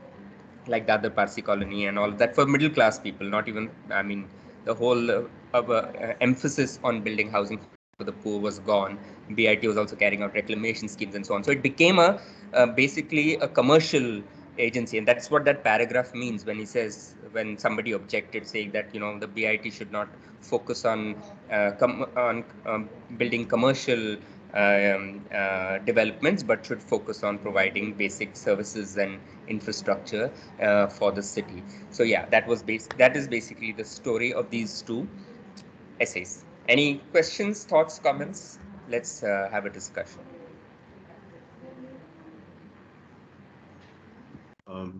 like the other Parsi colony and all that for middle class people. Not even, I mean, the whole emphasis on building housing for the poor was gone. BIT was also carrying out reclamation schemes and so on. So it became basically a commercial agency, and that's what that paragraph means when he says, when somebody objected, saying that the BIT should not focus on building commercial developments, but should focus on providing basic services and infrastructure for the city. So yeah, that is basically the story of these two essays. Any questions, thoughts, comments? Let's have a discussion.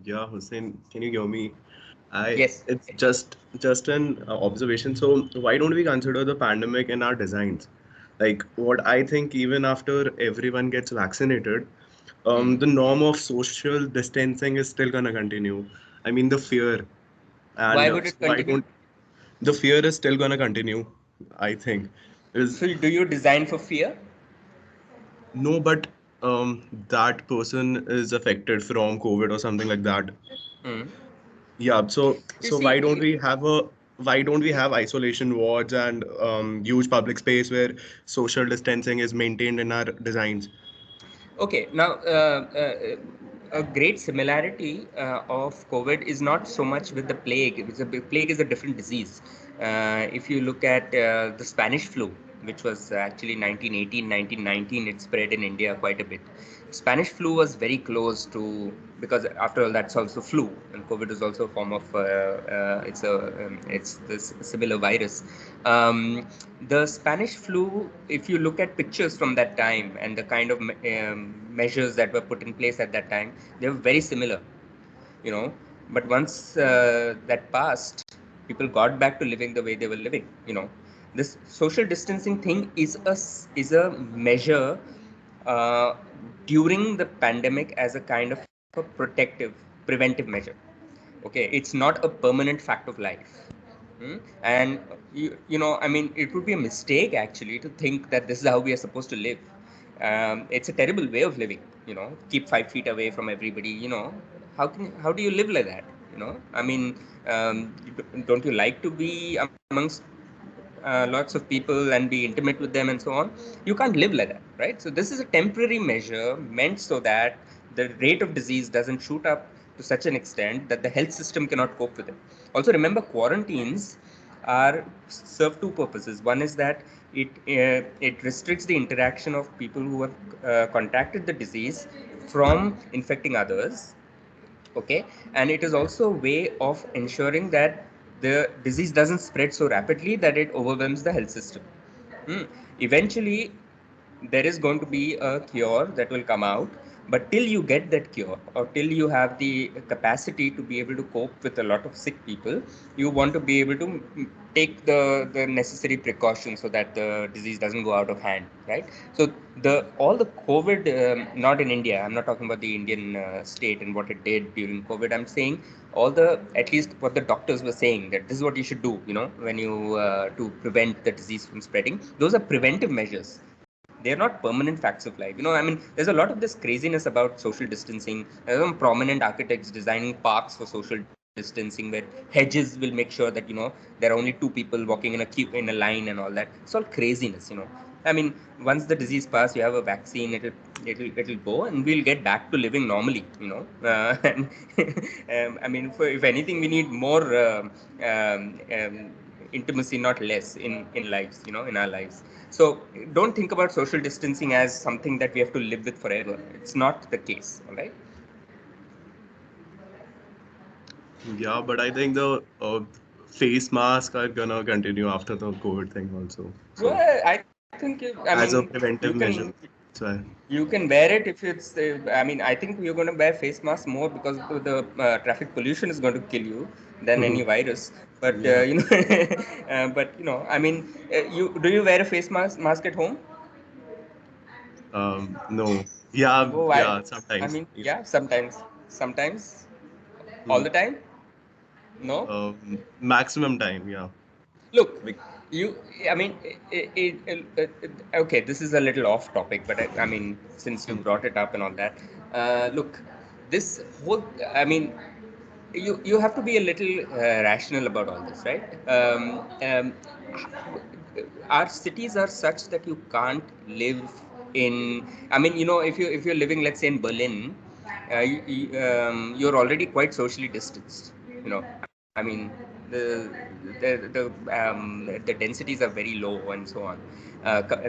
Yeah, Hussein, can you hear me? Yes. It's just an observation. So why don't we consider the pandemic in our designs? Like what I think, even after everyone gets vaccinated, the norm of social distancing is still gonna continue. I mean, the fear, and Why would it continue? The fear is still gonna continue, I think. So do you design for fear? No, but that person is affected from COVID or something like that. Yeah, so why don't we have isolation wards and huge public space where social distancing is maintained in our designs? Okay, now a great similarity of COVID is not so much with the plague. Plague is a different disease. If you look at the Spanish flu, which was actually 1918, 1919, it spread in India quite a bit. Spanish flu was very close to, because after all, that's also flu, and COVID is also a form of it's this similar virus. The Spanish flu, if you look at pictures from that time and the kind of measures that were put in place at that time, they were very similar, you know. But once that passed, people got back to living the way they were living, you know. This social distancing thing is a measure uh, during the pandemic as a kind of a protective, preventive measure. Okay, it's not a permanent fact of life. And you know, I mean, it would be a mistake actually to think that this is how we are supposed to live. It's a terrible way of living. You know, keep 5 feet away from everybody. You know, how do you live like that? You know, I mean, don't you like to be amongst lots of people and be intimate with them and so on? You can't live like that, right? So this is a temporary measure meant so that the rate of disease doesn't shoot up to such an extent that the health system cannot cope with it. Also, remember, quarantines are serve two purposes. One is that it restricts the interaction of people who have contacted the disease from infecting others. Okay, and it is also a way of ensuring that the disease doesn't spread so rapidly that it overwhelms the health system. Eventually, there is going to be a cure that will come out, but till you get that cure or till you have the capacity to be able to cope with a lot of sick people, you want to be able to take the necessary precautions so that the disease doesn't go out of hand, right? So all the COVID, not in India, I'm not talking about the Indian state and what it did during COVID. I'm saying all the, at least what the doctors were saying, that this is what you should do, you know, when you to prevent the disease from spreading. Those are preventive measures. They're not permanent facts of life. You know, I mean, there's a lot of this craziness about social distancing. There's some prominent architects designing parks for social distancing where hedges will make sure that, you know, there are only two people walking in a queue, in a line and all that. It's all craziness, you know. I mean, once the disease passes, you have a vaccine, it'll go, and we'll get back to living normally, you know. And I mean, if anything, we need more intimacy, not less, in lives, you know, in our lives. So don't think about social distancing as something that we have to live with forever. It's not the case, all right? Yeah, but I think the face masks are gonna continue after the COVID thing also. So Well, I think as a preventive measure. That's why. you can wear it if it's. I mean, I think you're going to wear face masks more because the traffic pollution is going to kill you than any virus. But Yeah. you know, but you know, I mean, you wear a face mask at home? No. Yeah, Oh, yeah, I sometimes. mean, Yeah. yeah, sometimes, all Hmm. the time. No. Maximum time, yeah. Look, you. I mean, okay. This is a little off topic, but I mean, since you Hmm. brought it up and all that, look, this whole. I mean, you have to be a little rational about all this, right? Our cities are such that you can't live in. I mean, you know, if you're living, let's say, in Berlin, you're already quite socially distanced. You know, I mean, the densities are very low and so on,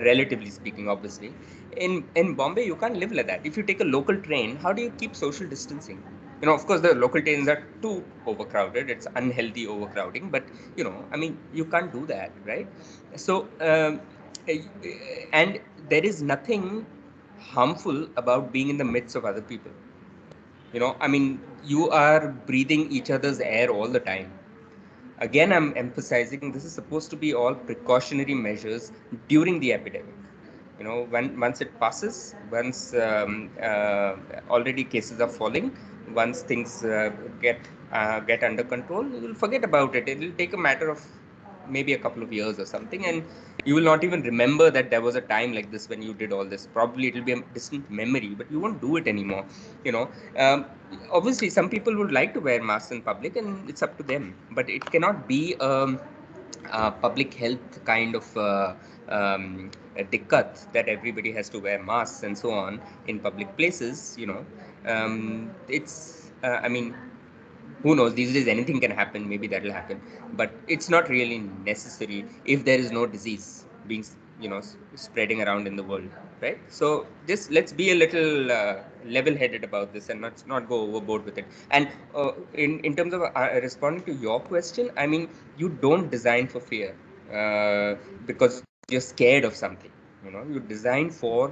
relatively speaking, obviously. In Bombay, you can't live like that. If you take a local train, how do you keep social distancing? You know, of course, the local trains are too overcrowded. It's unhealthy overcrowding, but you know, I mean, you can't do that, right? So, eh, and there is nothing harmful about being in the midst of other people. You know, I mean, you are breathing each other's air all the time. Again, I'm emphasizing this is supposed to be all precautionary measures during the epidemic. You know, once it passes, once already cases are falling, once things get under control, you will forget about it. It will take a matter of maybe a couple of years or something, and you will not even remember that there was a time like this when you did all this. Probably it will be a distant memory, but you won't do it anymore. You know, um, obviously some people would like to wear masks in public, and it's up to them, but it cannot be public health kind of a dikkat that everybody has to wear masks and so on in public places. You know, it's I mean, who knows, these days anything can happen, maybe that will happen, but it's not really necessary if there is no disease being spreading around in the world, right? So just let's be a little level-headed about this and not go overboard with it. And in terms of responding to your question, I mean, you don't design for fear because you're scared of something. You design for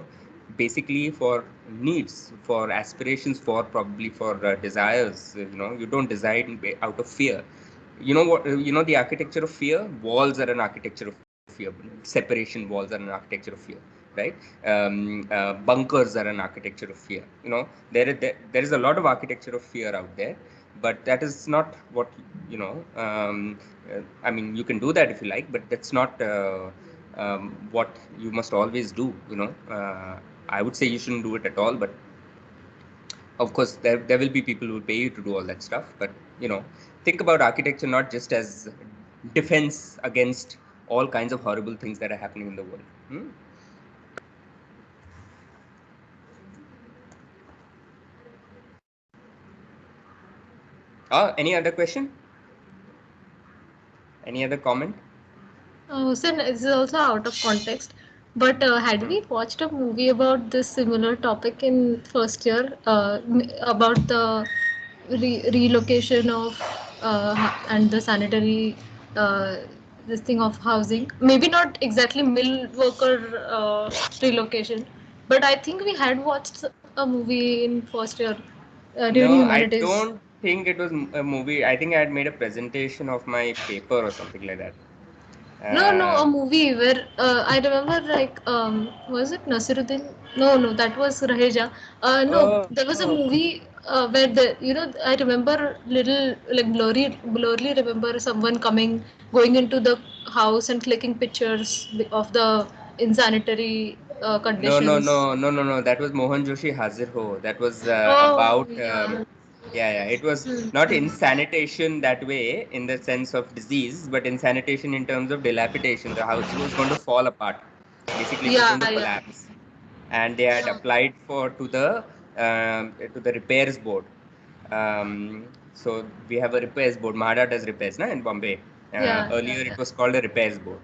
basically for needs, for aspirations, probably for desires. You don't design out of fear. The architecture of fear. Walls are an architecture of fear. Separation walls are an architecture of fear, right? Bunkers are an architecture of fear. There is a lot of architecture of fear out there, but that is not what I mean, you can do that if you like, but that's not what you must always do. I would say you shouldn't do it at all, but of course there will be people who will pay you to do all that stuff. But think about architecture not just as defense against all kinds of horrible things that are happening in the world. Any other question? Any other comment? So this is also out of context, but had we watched a movie about this similar topic in first year, about the relocation of and the sanitary this thing of housing? Maybe not exactly mill worker relocation, but I think we had watched a movie in first year during No, I humanities. don't think it was a movie. I think I had made a presentation of my paper or something like that. No, a movie where I remember was it Nasiruddin? No, that was Raheja. No, there was a movie where I remember little like blurry remember someone going into the house and clicking pictures of the insanitary conditions. No. That was Mohan Joshi Hazir Ho. That was Oh, about yeah. yeah. It was not insanitation that way in the sense of disease, but insanitation in terms of dilapidation. The house was going to fall apart. Basically, it was going to collapse, and they had applied to the repairs board. So we have a repairs board. MHADA does repairs, in Bombay. Earlier, it was called a repairs board.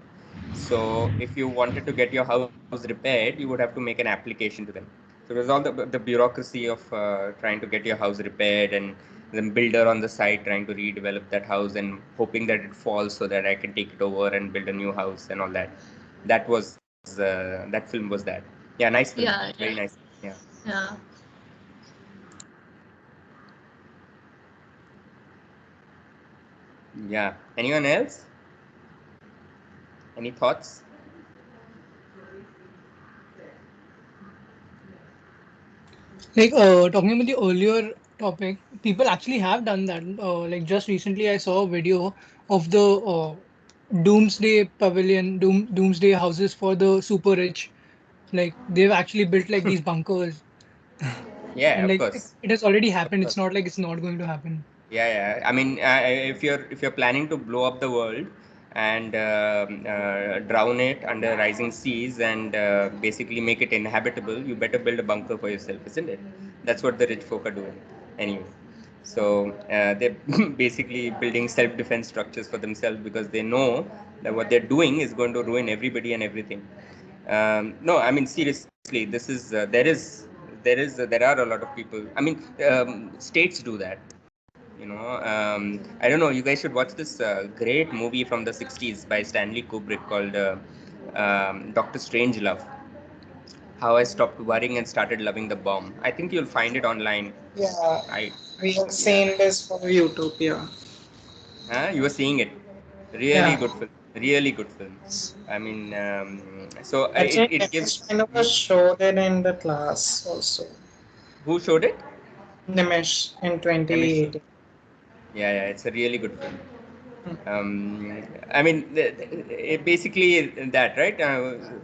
So if you wanted to get your house repaired, you would have to make an application to them. So it was all the bureaucracy of trying to get your house repaired, and the builder on the site trying to redevelop that house and hoping that it falls so that I can take it over and build a new house and all that. That film was that. Yeah, nice film. Very nice. Yeah. Yeah. Yeah. Anyone else? Any thoughts? Like talking about the earlier topic, people actually have done that. Like just recently, I saw a video of the Doomsday Pavilion, Doomsday houses for the super rich. Like they've actually built like these bunkers. Yeah, And of like course. it has already happened. Of It's course. not like it's not going to happen. Yeah. I mean, if you're planning to blow up the world and drown it under rising seas and basically make it inhabitable, you better build a bunker for yourself, isn't it? That's what the rich folk are doing, anyway. So they're basically building self-defense structures for themselves because they know that what they're doing is going to ruin everybody and everything. No, I mean seriously, this is there are a lot of people. I mean, states do that. I don't know. You guys should watch this great movie from the '60s by Stanley Kubrick called Doctor Strangelove. How I stopped worrying and started loving the bomb. I think you'll find it online. Yeah, we have seen this for YouTube. Yeah. You were seeing it. Really good film. Really good film. I mean, so Actually, it gives. Nimesh kind of showed it in the class also. Who showed it? Nimesh in Nimesh. 2018. Yeah, it's a really good film. I mean, basically that, right?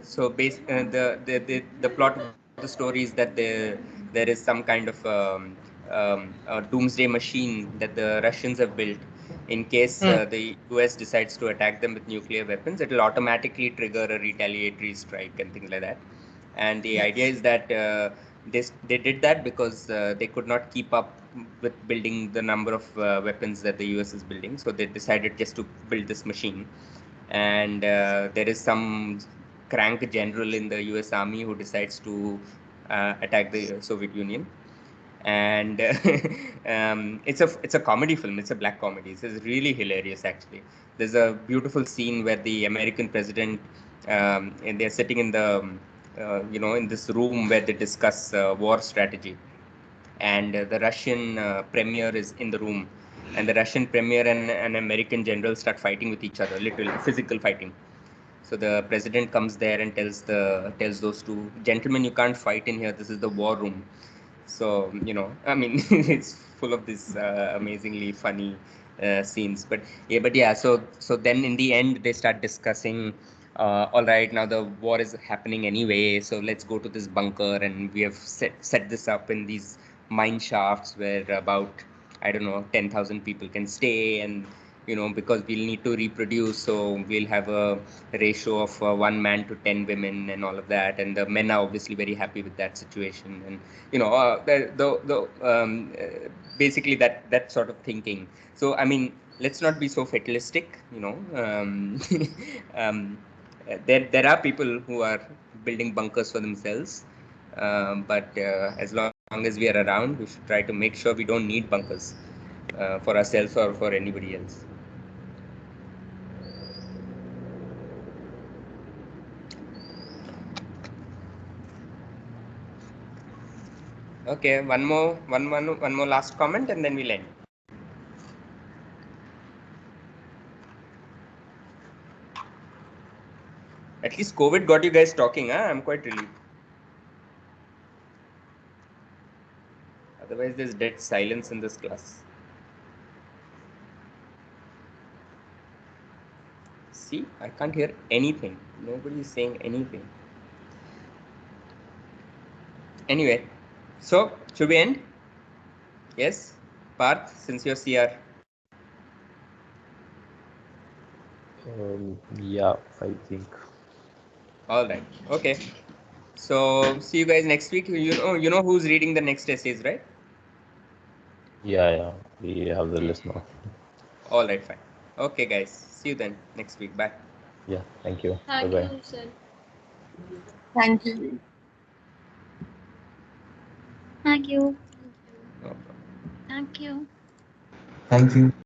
So, the plot of the story is that there is some kind of a doomsday machine that the Russians have built. In case the US decides to attack them with nuclear weapons, it will automatically trigger a retaliatory strike and things like that. And the idea is that they did that because they could not keep up with building the number of weapons that the US is building. So they decided just to build this machine. And there is some crank general in the US Army who decides to attack the Soviet Union. And it's a comedy film. It's a black comedy. It's really hilarious, actually. There's a beautiful scene where the American president and they're sitting in the in this room where they discuss war strategy, and the Russian premier is in the room, and the Russian premier and an American general start fighting with each other, literally physical fighting. So the president comes there and tells those two gentlemen, you can't fight in here. This is the war room. So I mean, it's full of this amazingly funny scenes. But yeah. So then in the end, they start discussing. All right, now the war is happening anyway, so let's go to this bunker, and we have set this up in these mine shafts where about, I don't know, 10,000 people can stay, and because we'll need to reproduce, so we'll have a ratio of 1 man to 10 women and all of that, and the men are obviously very happy with that situation, and basically that sort of thinking. So I mean, let's not be so fatalistic. There are people who are building bunkers for themselves, but as long as we are around, we should try to make sure we don't need bunkers for ourselves or for anybody else. Okay, one more last comment, and then we'll end. At least COVID got you guys talking, huh? I'm quite relieved. Otherwise, there's dead silence in this class. See, I can't hear anything. Nobody is saying anything. Anyway, so should we end? Yes, Parth, since you're CR. Yeah, I think. All right. Okay. So see you guys next week. You know who's reading the next essays, right? Yeah, we have the list now. All right, fine. Okay, guys. See you then next week. Bye. Yeah, thank you. Thank Bye-bye. you, sir. Thank you. Thank you. No problem. Thank you. Thank you.